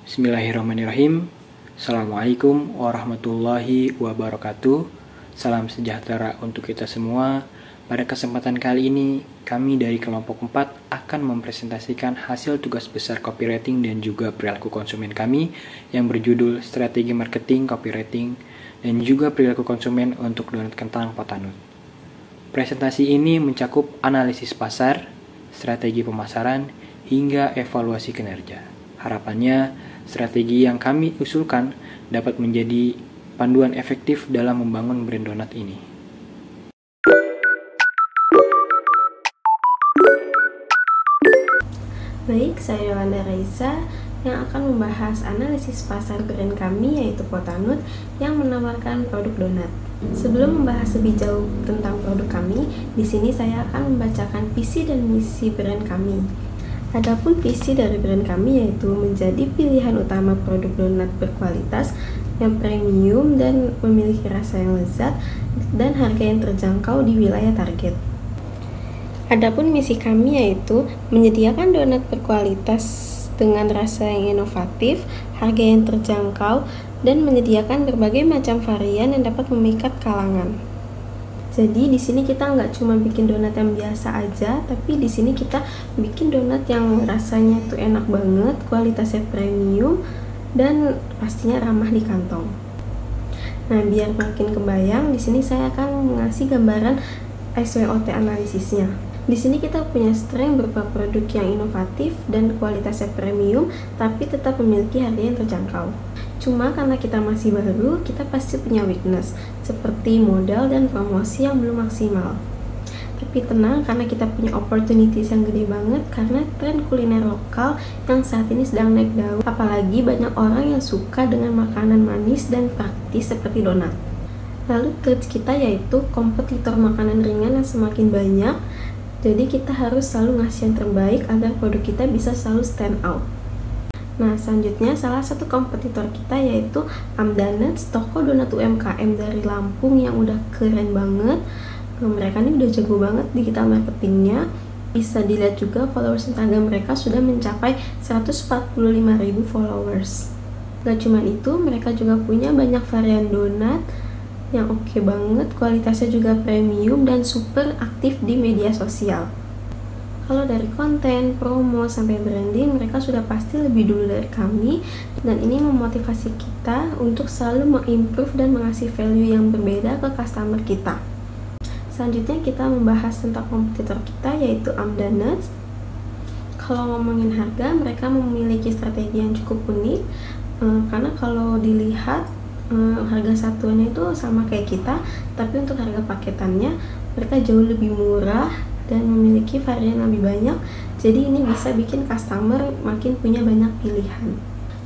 Bismillahirrahmanirrahim. Assalamualaikum warahmatullahi wabarakatuh. Salam sejahtera untuk kita semua. Pada kesempatan kali ini, kami dari kelompok 4 akan mempresentasikan hasil tugas besar copywriting dan juga perilaku konsumen kami yang berjudul Strategi Marketing Copywriting dan juga perilaku konsumen untuk donat kentang Potanut. Presentasi ini mencakup analisis pasar, strategi pemasaran, hingga evaluasi kinerja. Harapannya, strategi yang kami usulkan dapat menjadi panduan efektif dalam membangun brand donat ini. Baik, saya Yolanda Raisa yang akan membahas analisis pasar brand kami yaitu Potanut yang menawarkan produk donat. Sebelum membahas lebih jauh tentang produk kami, di sini saya akan membacakan visi dan misi brand kami. Adapun visi dari brand kami yaitu menjadi pilihan utama produk donat berkualitas yang premium dan memiliki rasa yang lezat dan harga yang terjangkau di wilayah target. Adapun misi kami yaitu menyediakan donat berkualitas dengan rasa yang inovatif, harga yang terjangkau, dan menyediakan berbagai macam varian yang dapat memikat kalangan. Jadi di sini kita nggak cuma bikin donat yang biasa aja, tapi di sini kita bikin donat yang rasanya tuh enak banget, kualitasnya premium, dan pastinya ramah di kantong. Nah, biar makin kebayang, di sini saya akan mengasih gambaran SWOT analisisnya. Di sini kita punya strength berupa produk yang inovatif dan kualitasnya premium, tapi tetap memiliki harga yang terjangkau. Cuma karena kita masih baru, kita pasti punya weakness, seperti modal dan promosi yang belum maksimal. Tapi tenang, karena kita punya opportunities yang gede banget, karena tren kuliner lokal yang saat ini sedang naik daun. Apalagi banyak orang yang suka dengan makanan manis dan praktis seperti donat. Lalu tips kita yaitu kompetitor makanan ringan yang semakin banyak, jadi kita harus selalu ngasih yang terbaik agar produk kita bisa selalu stand out. Nah, selanjutnya salah satu kompetitor kita yaitu Amdanuts, toko donat UMKM dari Lampung yang udah keren banget. Mereka ini udah jago banget digital marketingnya. Bisa dilihat juga followers Instagram mereka sudah mencapai 145.000 followers. Gak cuma itu, mereka juga punya banyak varian donat yang oke banget, kualitasnya juga premium dan super aktif di media sosial. Kalau dari konten, promo, sampai branding, mereka sudah pasti lebih dulu dari kami, dan ini memotivasi kita untuk selalu mengimprove dan mengasih value yang berbeda ke customer kita. Selanjutnya kita membahas tentang kompetitor kita yaitu Amdanuts. Kalau ngomongin harga, mereka memiliki strategi yang cukup unik, karena kalau dilihat harga satuannya itu sama kayak kita, tapi untuk harga paketannya mereka jauh lebih murah dan memiliki varian lebih banyak, jadi ini bisa bikin customer makin punya banyak pilihan.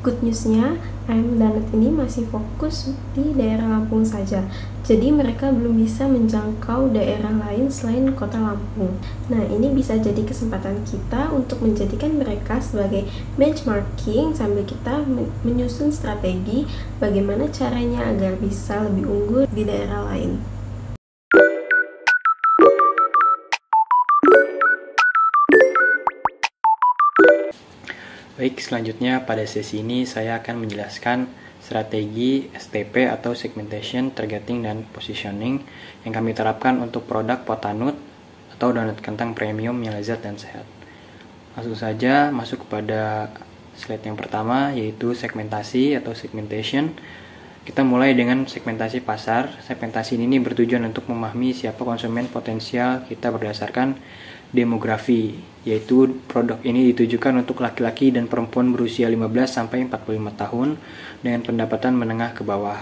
Good newsnya, Amdanuts ini masih fokus di daerah Lampung saja, jadi mereka belum bisa menjangkau daerah lain selain kota Lampung. Nah, ini bisa jadi kesempatan kita untuk menjadikan mereka sebagai benchmarking sambil kita menyusun strategi bagaimana caranya agar bisa lebih unggul di daerah lain. Baik, selanjutnya pada sesi ini saya akan menjelaskan strategi STP atau Segmentation, Targeting, dan Positioning yang kami terapkan untuk produk Potanut atau donat kentang premium yang lezat dan sehat. Langsung saja masuk kepada slide yang pertama yaitu segmentasi atau segmentation. Kita mulai dengan segmentasi pasar. Segmentasi ini bertujuan untuk memahami siapa konsumen potensial kita berdasarkan demografi, yaitu produk ini ditujukan untuk laki-laki dan perempuan berusia 15-45 tahun dengan pendapatan menengah ke bawah.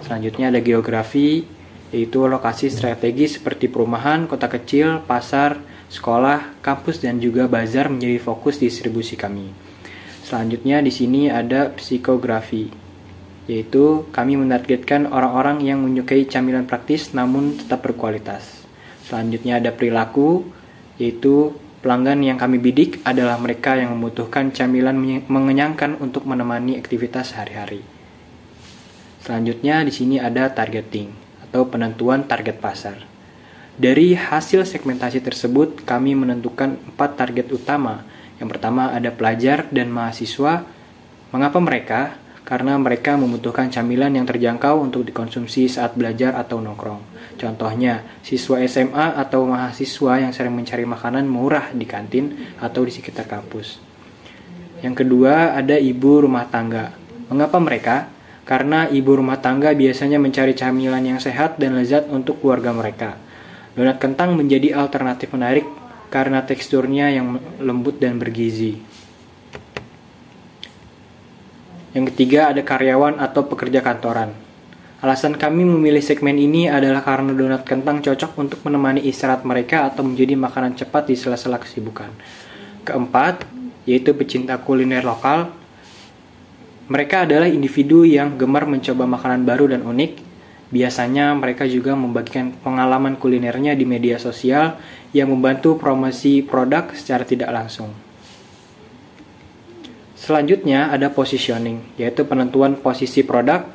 Selanjutnya ada geografi, yaitu lokasi strategis seperti perumahan, kota kecil, pasar, sekolah, kampus, dan juga bazar menjadi fokus distribusi kami. Selanjutnya di sini ada psikografi, yaitu kami menargetkan orang-orang yang menyukai camilan praktis namun tetap berkualitas. Selanjutnya ada perilaku, yaitu pelanggan yang kami bidik adalah mereka yang membutuhkan camilan mengenyangkan untuk menemani aktivitas sehari-hari. Selanjutnya di sini ada targeting atau penentuan target pasar. Dari hasil segmentasi tersebut kami menentukan 4 target utama. Yang pertama ada pelajar dan mahasiswa, Mengapa mereka? Karena mereka membutuhkan camilan yang terjangkau untuk dikonsumsi saat belajar atau nongkrong. Contohnya, siswa SMA atau mahasiswa yang sering mencari makanan murah di kantin atau di sekitar kampus. Yang kedua, ada ibu rumah tangga. Mengapa mereka? Karena ibu rumah tangga biasanya mencari camilan yang sehat dan lezat untuk keluarga mereka. Donat kentang menjadi alternatif menarik karena teksturnya yang lembut dan bergizi. Yang ketiga, ada karyawan atau pekerja kantoran. Alasan kami memilih segmen ini adalah karena donat kentang cocok untuk menemani istirahat mereka atau menjadi makanan cepat di sela-sela kesibukan. Keempat, yaitu pecinta kuliner lokal. Mereka adalah individu yang gemar mencoba makanan baru dan unik. Biasanya mereka juga membagikan pengalaman kulinernya di media sosial yang membantu promosi produk secara tidak langsung. Selanjutnya ada positioning, yaitu penentuan posisi produk.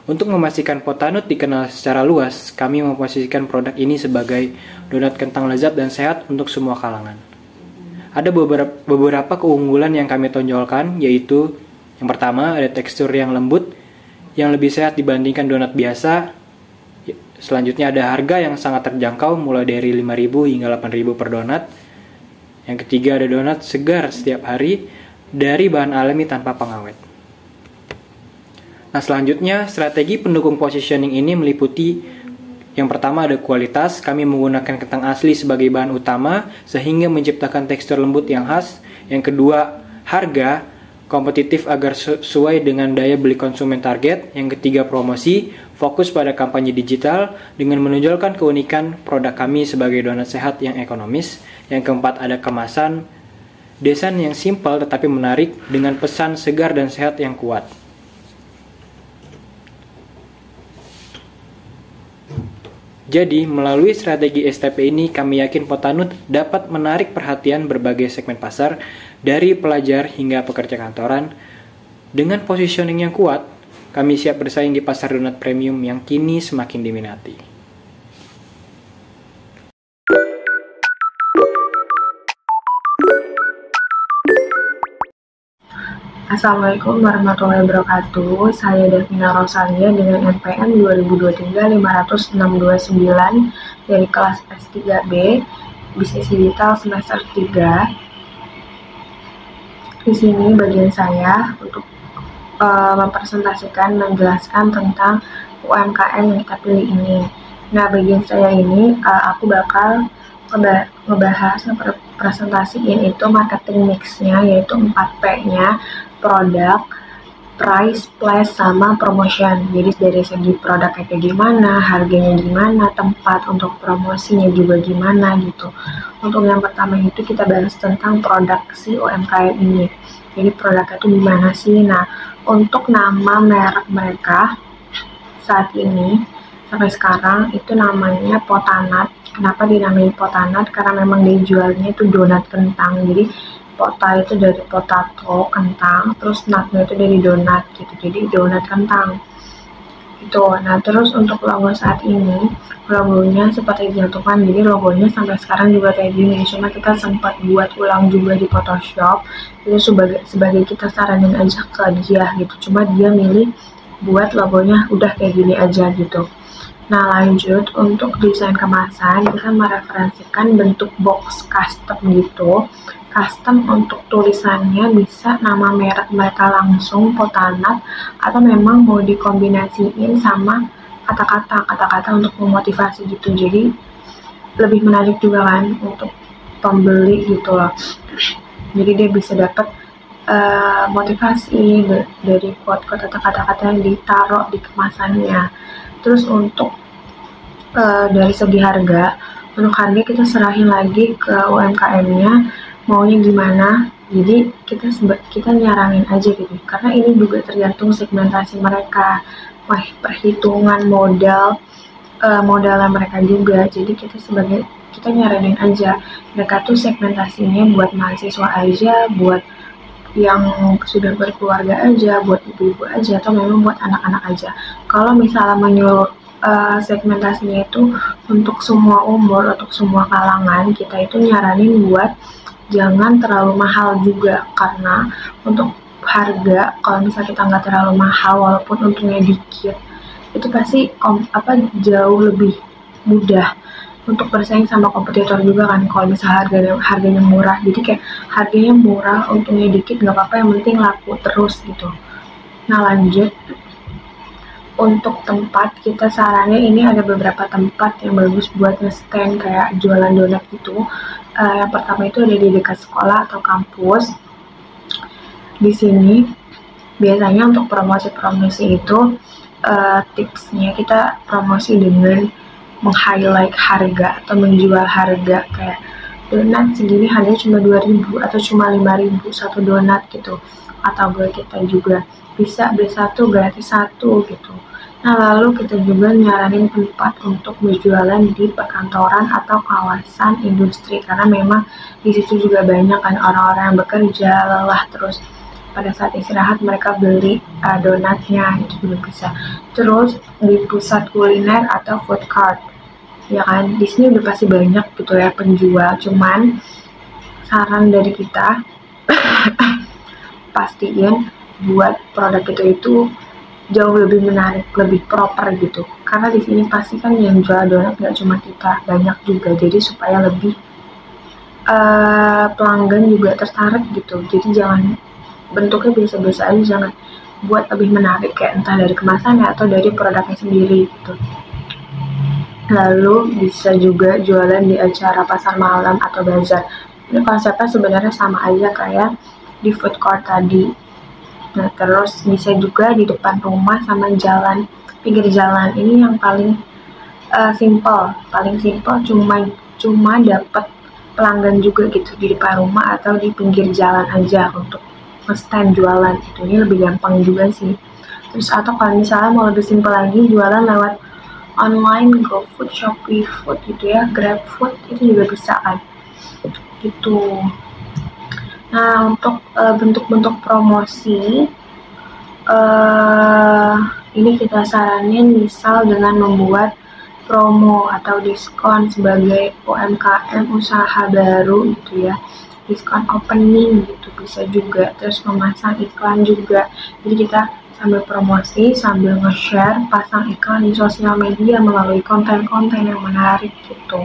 Untuk memastikan Potanut dikenal secara luas, kami memposisikan produk ini sebagai donat kentang lezat dan sehat untuk semua kalangan. Ada beberapa keunggulan yang kami tonjolkan, yaitu yang pertama ada tekstur yang lembut, yang lebih sehat dibandingkan donat biasa. Selanjutnya ada harga yang sangat terjangkau, mulai dari 5.000 hingga 8.000 per donat. Yang ketiga ada donat segar setiap hari, dari bahan alami tanpa pengawet. Nah, selanjutnya strategi pendukung positioning ini meliputi yang pertama ada kualitas. Kami menggunakan kentang asli sebagai bahan utama sehingga menciptakan tekstur lembut yang khas. Yang kedua, harga kompetitif agar sesuai dengan daya beli konsumen target. Yang ketiga, promosi, fokus pada kampanye digital dengan menonjolkan keunikan produk kami sebagai donat sehat yang ekonomis. Yang keempat, ada kemasan, desain yang simpel tetapi menarik dengan pesan segar dan sehat yang kuat. Jadi, melalui strategi STP ini, kami yakin Potanut dapat menarik perhatian berbagai segmen pasar, dari pelajar hingga pekerja kantoran. Dengan positioning yang kuat, kami siap bersaing di pasar donat premium yang kini semakin diminati. Assalamualaikum warahmatullahi wabarakatuh. Saya Davina Rosalia dengan NPM 2023-50629 dari kelas S3B Bisnis Digital semester 3. Di sini bagian saya untuk mempresentasikan, menjelaskan tentang UMKM yang kita pilih ini. Nah, bagian saya ini aku bakal ngebahas, presentasiin itu marketing mix-nya, yaitu 4P-nya, produk, price, place, sama promotion. Jadi dari segi produknya kayak gimana, harganya gimana, tempat untuk promosinya juga gimana gitu. Untuk yang pertama itu kita bahas tentang produk si UMKM ini. Jadi produknya itu gimana sih? Nah, untuk nama merek mereka saat ini sampai sekarang itu namanya Potanut. Kenapa dinamai Potanut? Karena memang dijualnya itu donat kentang. Jadi pota itu dari potato, kentang, terus nutnya itu dari donat gitu. Jadi donat kentang. Itu. Nah, terus untuk logo saat ini, logonya seperti dijatuhkan. Jadi logonya sampai sekarang juga kayak gini. Cuma kita sempat buat ulang juga di Photoshop. Itu sebagai kita saranin aja ke dia gitu. Cuma dia milih buat logonya udah kayak gini aja gitu. Nah, lanjut untuk desain kemasan, kita mereferensikan bentuk box custom gitu. Custom untuk tulisannya bisa nama merek mereka langsung, Potanut, atau memang mau dikombinasiin sama kata-kata untuk memotivasi gitu. Jadi lebih menarik juga kan untuk pembeli gitu loh. Jadi dia bisa dapat motivasi dari quote-quote atau kata-kata yang ditaruh di kemasannya. Terus untuk dari segi harga, untuk harga kita serahin lagi ke UMKM-nya maunya gimana. Jadi kita nyaranin aja gitu, karena ini juga tergantung segmentasi mereka, perhitungan modalnya mereka juga. Jadi kita nyaranin aja mereka tuh segmentasinya buat mahasiswa aja, buat yang sudah berkeluarga aja, buat ibu-ibu aja, atau memang buat anak-anak aja. Kalau misalnya menyuruh segmentasinya itu untuk semua umur, untuk semua kalangan, kita itu nyaranin buat jangan terlalu mahal juga, karena untuk harga, kalau misalnya kita nggak terlalu mahal walaupun untungnya dikit, itu pasti jauh lebih mudah untuk bersaing sama kompetitor juga kan. Kalau misalnya harganya murah, jadi kayak harganya murah, untungnya dikit, nggak apa-apa, yang penting laku terus gitu. Nah lanjut, untuk tempat, kita sarannya ini ada beberapa tempat yang bagus buat nge-stand kayak jualan donat gitu. Yang pertama itu ada di dekat sekolah atau kampus. Di sini biasanya untuk promosi-promosi itu tipsnya kita promosi dengan meng-highlight harga atau menjual harga, kayak donat segini harganya cuma 2.000 atau cuma 5.000 satu donat gitu. Atau buat kita juga bisa beli satu gratis satu gitu. Nah lalu kita juga nyaranin tempat untuk berjualan di perkantoran atau kawasan industri, karena memang di situ juga banyak kan orang-orang yang bekerja lelah, terus pada saat istirahat mereka beli donatnya, itu juga bisa. Terus di pusat kuliner atau food cart, ya kan, di sini udah pasti banyak gitu ya penjual, cuman saran dari kita pastiin buat produk itu jauh lebih menarik, lebih proper gitu, karena di sini pasti kan yang jual donat nggak cuma kita, banyak juga, jadi supaya lebih pelanggan juga tertarik gitu. Jadi jangan bentuknya biasa-biasa aja, jangan buat lebih menarik, kayak entah dari kemasannya atau dari produknya sendiri gitu. Lalu bisa juga jualan di acara pasar malam atau bazar. Ini konsepnya sebenarnya sama aja kayak di food court tadi. Nah terus bisa juga di depan rumah sama jalan, pinggir jalan. Ini yang paling simple cuma dapat pelanggan juga gitu di depan rumah atau di pinggir jalan aja untuk nge-stand jualan itu. Ini lebih gampang juga sih. Terus atau kalau misalnya mau lebih simple lagi, jualan lewat online, GoFood, Shopee Food gitu ya, GrabFood, itu juga bisa kan gitu. Nah untuk bentuk-bentuk promosi ini kita saranin misal dengan membuat promo atau diskon sebagai UMKM usaha baru gitu ya, diskon opening gitu bisa juga. Terus memasang iklan juga, jadi kita sambil promosi sambil nge-share, pasang iklan di sosial media melalui konten-konten yang menarik gitu.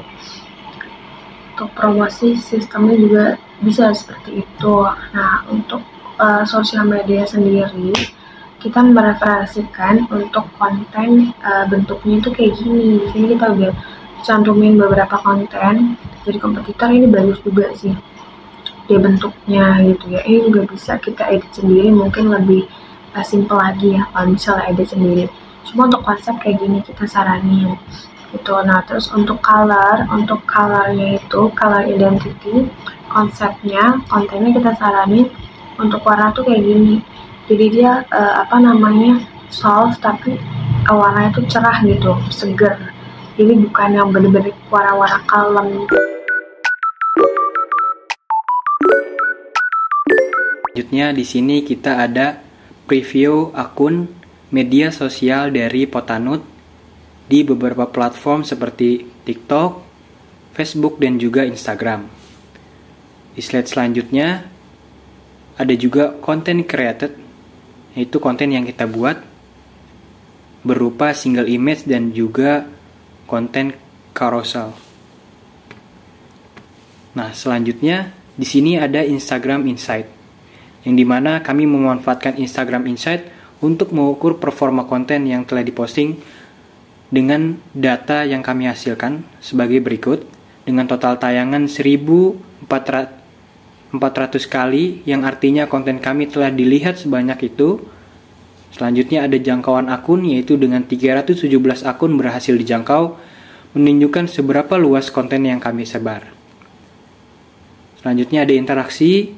Untuk promosi sistemnya juga bisa seperti itu. Nah untuk sosial media sendiri kita mereferensikan untuk konten bentuknya itu kayak gini. Di sini kita udah cantumin beberapa konten. Jadi kompetitor ini bagus juga sih dia bentuknya gitu ya. Ini juga bisa kita edit sendiri, mungkin lebih simple lagi ya kalau misalnya edit sendiri. Cuma untuk konsep kayak gini kita saranin gitu. Nah terus untuk colornya itu color identity, konsepnya, kontennya kita saranin untuk warna tuh kayak gini. Jadi dia soft tapi warnanya tuh cerah gitu, seger. Jadi bukan yang bener-bener warna-warna kalem. Selanjutnya di sini kita ada preview akun media sosial dari Potanut di beberapa platform seperti TikTok, Facebook, dan juga Instagram. Di slide selanjutnya ada juga content created, yaitu konten yang kita buat berupa single image dan juga konten carousel. Nah, selanjutnya di sini ada Instagram Insight, yang dimana kami memanfaatkan Instagram Insight untuk mengukur performa konten yang telah diposting dengan data yang kami hasilkan sebagai berikut, dengan total tayangan 1.400 kali, yang artinya konten kami telah dilihat sebanyak itu. Selanjutnya ada jangkauan akun, yaitu dengan 317 akun berhasil dijangkau, menunjukkan seberapa luas konten yang kami sebar. Selanjutnya ada interaksi,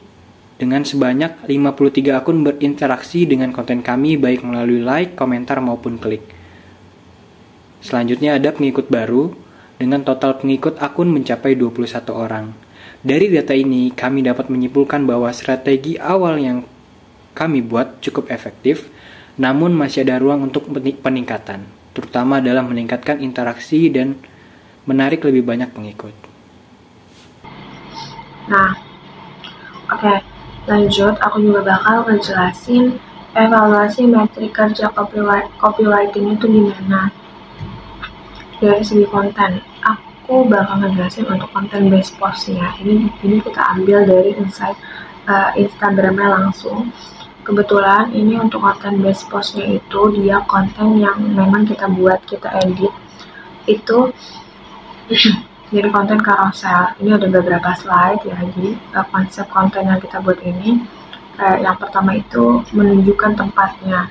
dengan sebanyak 53 akun berinteraksi dengan konten kami baik melalui like, komentar maupun klik. Selanjutnya ada pengikut baru, dengan total pengikut akun mencapai 21 orang. Dari data ini, kami dapat menyimpulkan bahwa strategi awal yang kami buat cukup efektif, namun masih ada ruang untuk peningkatan, terutama dalam meningkatkan interaksi dan menarik lebih banyak pengikut. Nah, oke. Lanjut, aku juga bakal ngejelasin evaluasi metrik kerja copywriting itu gimana. Dari segi konten, aku bakal ngejelasin untuk konten based postnya. Ini kita ambil dari insight Instagramnya langsung. Kebetulan ini untuk konten based postnya itu dia konten yang memang kita buat, kita edit itu jadi konten carousel. Ini ada beberapa slide ya, jadi konsep konten yang kita buat ini yang pertama itu menunjukkan tempatnya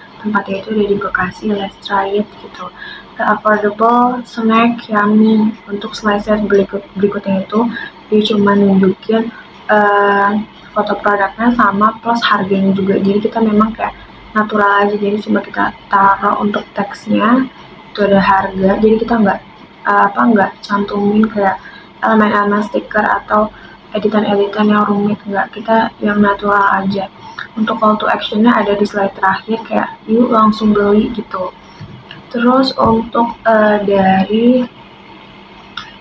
itu ada di Bekasi, let's try it gitu. The affordable snack yummy. Untuk slicer berikutnya itu dia cuma nunjukin foto produknya sama plus harganya juga, jadi kita memang kayak natural aja, jadi cuma kita taruh untuk teksnya itu ada harga, jadi kita nggak cantumin kayak elemen-elemen stiker atau editan-editan yang rumit, nggak, kita yang natural aja. Untuk call to actionnya ada di slide terakhir, kayak yuk langsung beli gitu. Terus untuk dari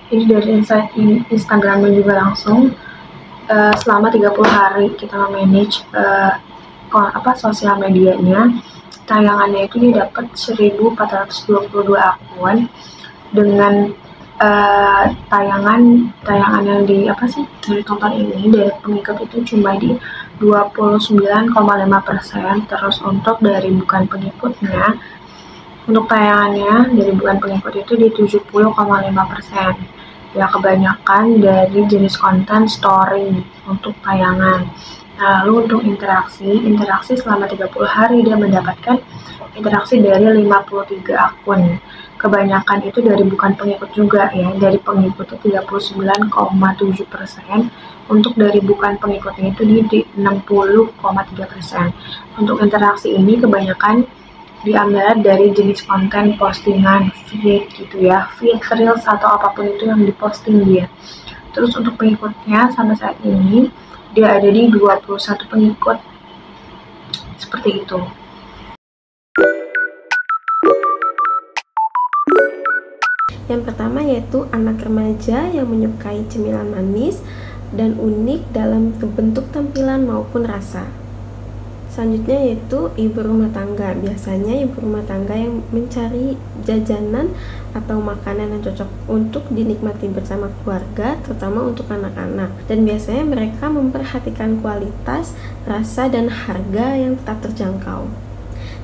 insight Instagramnya juga langsung selama 30 hari kita manage sosial medianya. Tayangannya itu dia dapat 1422 akun dengan tayangan yang ditonton ini dari pengikut itu cuma di 29,5%. Terus untuk dari bukan pengikutnya, untuk tayangannya dari bukan pengikut itu di 70,5%. Ya, kebanyakan dari jenis konten story untuk tayangan. Nah, lalu untuk interaksi selama 30 hari dia mendapatkan interaksi dari 53 akun. Kebanyakan itu dari bukan pengikut juga ya, dari pengikutnya 39,7%, untuk dari bukan pengikutnya itu di 60,3%. Untuk interaksi ini kebanyakan diambil dari jenis konten postingan, feed gitu ya, feed, reels atau apapun itu yang diposting dia. Terus untuk pengikutnya sampai saat ini dia ada di 21 pengikut, seperti itu. Yang pertama yaitu anak remaja yang menyukai cemilan manis dan unik dalam bentuk tampilan maupun rasa. Selanjutnya yaitu ibu rumah tangga. Biasanya ibu rumah tangga yang mencari jajanan atau makanan yang cocok untuk dinikmati bersama keluarga, terutama untuk anak-anak. Dan biasanya mereka memperhatikan kualitas, rasa, dan harga yang tetap terjangkau.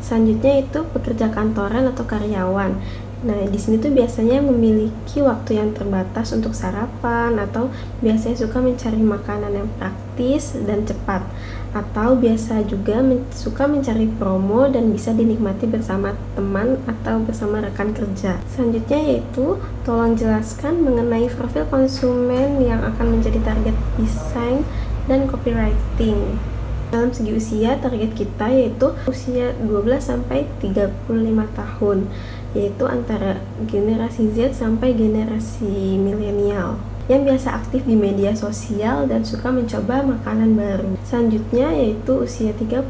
Selanjutnya itu pekerja kantoran atau karyawan. Nah, di sini tuh biasanya memiliki waktu yang terbatas untuk sarapan, atau biasanya suka mencari makanan yang praktis dan cepat, atau biasa juga suka mencari promo dan bisa dinikmati bersama teman atau bersama rekan kerja. Selanjutnya yaitu tolong jelaskan mengenai profil konsumen yang akan menjadi target desain dan copywriting. Dalam segi usia, target kita yaitu usia 12-35 tahun, yaitu antara generasi Z sampai generasi milenial yang biasa aktif di media sosial dan suka mencoba makanan baru. Selanjutnya yaitu usia 36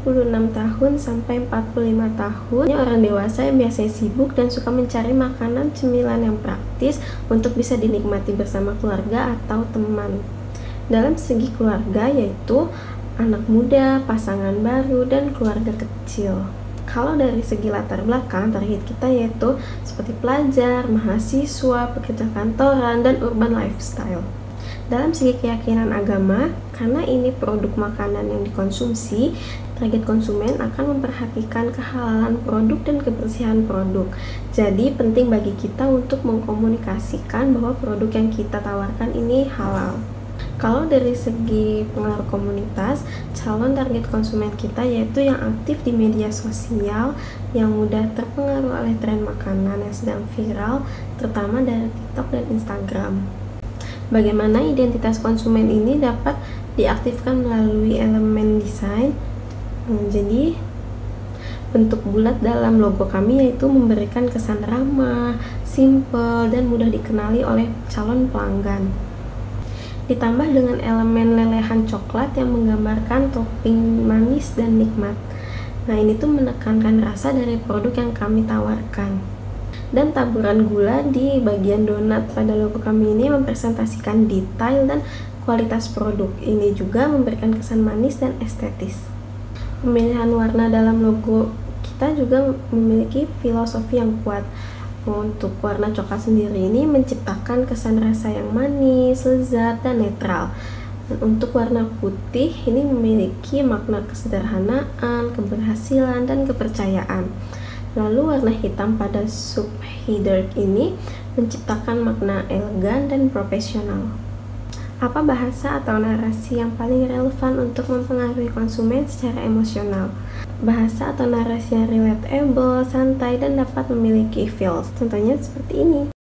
tahun sampai 45 tahun, orang dewasa yang biasanya sibuk dan suka mencari makanan cemilan yang praktis untuk bisa dinikmati bersama keluarga atau teman. Dalam segi keluarga yaitu anak muda, pasangan baru, dan keluarga kecil. Kalau dari segi latar belakang, target kita yaitu seperti pelajar, mahasiswa, pekerja kantoran, dan urban lifestyle. Dalam segi keyakinan agama, karena ini produk makanan yang dikonsumsi, target konsumen akan memperhatikan kehalalan produk dan kebersihan produk. Jadi penting bagi kita untuk mengkomunikasikan bahwa produk yang kita tawarkan ini halal. Kalau dari segi pengaruh komunitas, calon target konsumen kita yaitu yang aktif di media sosial, yang mudah terpengaruh oleh tren makanan yang sedang viral, terutama dari TikTok dan Instagram. Bagaimana identitas konsumen ini dapat diaktifkan melalui elemen desain? Jadi, bentuk bulat dalam logo kami yaitu memberikan kesan ramah, simple, dan mudah dikenali oleh calon pelanggan. Ditambah dengan elemen lelehan coklat yang menggambarkan topping manis dan nikmat. Nah, ini tuh menekankan rasa dari produk yang kami tawarkan. Dan taburan gula di bagian donat pada logo kami ini mempresentasikan detail dan kualitas produk. Ini juga memberikan kesan manis dan estetis. Pemilihan warna dalam logo kita juga memiliki filosofi yang kuat. Untuk warna coklat sendiri ini menciptakan kesan rasa yang manis, lezat, dan netral. Dan untuk warna putih ini memiliki makna kesederhanaan, keberhasilan, dan kepercayaan. Lalu warna hitam pada subheader ini menciptakan makna elegan dan profesional. Apa bahasa atau narasi yang paling relevan untuk mempengaruhi konsumen secara emosional? Bahasa atau narasi yang relatable, santai, dan dapat memiliki feels. Contohnya seperti ini.